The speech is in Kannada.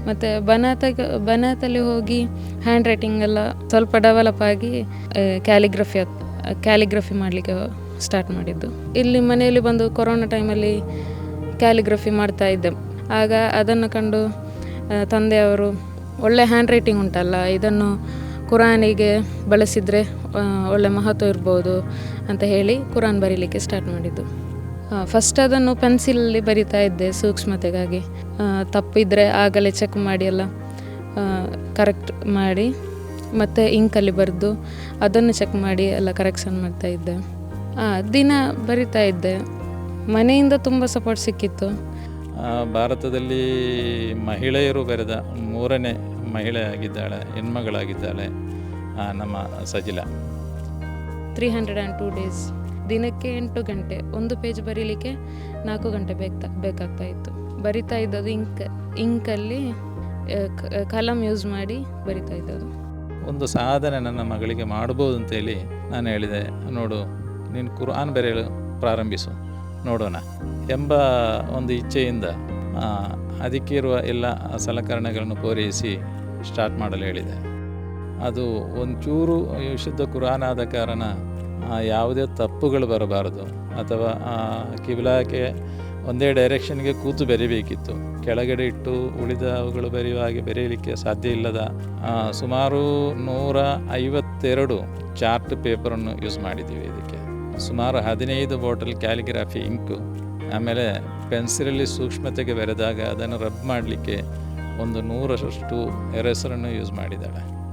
ಮತ್ತು ಬನಾತಲ್ಲಿ ಹೋಗಿ ಹ್ಯಾಂಡ್ ರೈಟಿಂಗ್ ಎಲ್ಲ ಸ್ವಲ್ಪ ಡೆವಲಪ್ ಆಗಿ ಕ್ಯಾಲಿಗ್ರಫಿ ಮಾಡಲಿಕ್ಕೆ ಸ್ಟಾರ್ಟ್ ಮಾಡಿದ್ದು. ಇಲ್ಲಿ ಮನೆಯಲ್ಲಿ ಬಂದು ಕೊರೋನಾ ಟೈಮಲ್ಲಿ ಕ್ಯಾಲಿಗ್ರಫಿ ಮಾಡ್ತಾ ಇದ್ದೆ. ಆಗ ಅದನ್ನು ಕಂಡು ತಂದೆಯವರು ಒಳ್ಳೆ ಹ್ಯಾಂಡ್ ರೈಟಿಂಗ್ ಉಂಟಲ್ಲ, ಇದನ್ನು ಕುರಾನಿಗೆ ಬಳಸಿದರೆ ಒಳ್ಳೆ ಮಹತ್ವ ಇರ್ಬೋದು ಅಂತ ಹೇಳಿ ಕುರಾನ್ ಬರೀಲಿಕ್ಕೆ ಸ್ಟಾರ್ಟ್ ಮಾಡಿದ್ದು. ಫಸ್ಟ್ ಅದನ್ನು ಪೆನ್ಸಿಲಲ್ಲಿ ಬರಿತಾ ಇದ್ದೆ ಸೂಕ್ಷ್ಮತೆಗಾಗಿ. ತಪ್ಪಿದರೆ ಆಗಲೇ ಚೆಕ್ ಮಾಡಿ ಎಲ್ಲ ಕರೆಕ್ಟ್ ಮಾಡಿ ಮತ್ತು ಇಂಕಲ್ಲಿ ಬರೆದು ಅದನ್ನು ಚೆಕ್ ಮಾಡಿ ಎಲ್ಲ ಕರೆಕ್ಷನ್ ಮಾಡ್ತಾ ಇದ್ದೆ. ದಿನ ಬರಿತಾ ಇದ್ದೆ. ಮನೆಯಿಂದ ತುಂಬ ಸಪೋರ್ಟ್ ಸಿಕ್ಕಿತ್ತು. ಭಾರತದಲ್ಲಿ ಮಹಿಳೆಯರು ಬರೆದ 3ನೇ ಮಹಿಳೆಯಾಗಿದ್ದಾಳೆ, ಹೆಣ್ಮಗಳಾಗಿದ್ದಾಳೆ ನಮ್ಮ ಸಜಿಲಾ. 302 days, ದಿನಕ್ಕೆ 8 ಗಂಟೆ, ಒಂದು ಪೇಜ್ ಬರೀಲಿಕ್ಕೆ 4 ಗಂಟೆ ಬೇಕಾಗ್ತಾ ಇತ್ತು. ಬರಿತಾ ಇದ್ದದ್ದು ಇಂಕಲ್ಲಿ ಕಲಂ ಯೂಸ್ ಮಾಡಿ ಬರಿತಾ ಇದ್ದದ್ದು. ಒಂದು ಸಾಧನೆ ನನ್ನ ಮಗಳಿಗೆ ಮಾಡ್ಬೋದು ಅಂತೇಳಿ ನಾನು ಹೇಳಿದೆ, ನೋಡು ನೀನು ಕುರಾನ್ ಬರೆಯಲು ಪ್ರಾರಂಭಿಸು ನೋಡೋಣ ಎಂಬ ಒಂದು ಇಚ್ಛೆಯಿಂದ ಅದಕ್ಕಿರುವ ಎಲ್ಲ ಸಲಕರಣೆಗಳನ್ನು ಪೂರೈಸಿ ಸ್ಟಾರ್ಟ್ ಮಾಡಲು ಹೇಳಿದೆ. ಅದು ಒಂಚೂರು ವಿಶುದ್ಧ ಕುರಾನ್ ಆದ ಕಾರಣ ಯಾವುದೇ ತಪ್ಪುಗಳು ಬರಬಾರದು, ಅಥವಾ ಕಿಬ್ಲಾಕ್ಕೆ ಒಂದೇ ಡೈರೆಕ್ಷನ್ಗೆ ಕೂತು ಬರೀಬೇಕಿತ್ತು. ಕೆಳಗಡೆ ಇಟ್ಟು ಉಳಿದವುಗಳು ಬರೆಯುವ ಹಾಗೆ ಬರೆಯಲಿಕ್ಕೆ ಸಾಧ್ಯ ಇಲ್ಲದ ಸುಮಾರು 152 ಚಾರ್ಟ್ ಪೇಪರನ್ನು ಯೂಸ್ ಮಾಡಿದ್ದೀವಿ. ಇದಕ್ಕೆ ಸುಮಾರು 15 ಬಾಟಲ್ ಕ್ಯಾಲಿಗ್ರಾಫಿ ಇಂಕು, ಆಮೇಲೆ ಪೆನ್ಸಿಲಲ್ಲಿ ಸೂಕ್ಷ್ಮತೆಗೆ ಬರೆದಾಗ ಅದನ್ನು ರಬ್ ಮಾಡಲಿಕ್ಕೆ ಒಂದು 100ರಷ್ಟು ಎರೇಸರನ್ನು ಯೂಸ್ ಮಾಡಿದ್ದಾಳೆ.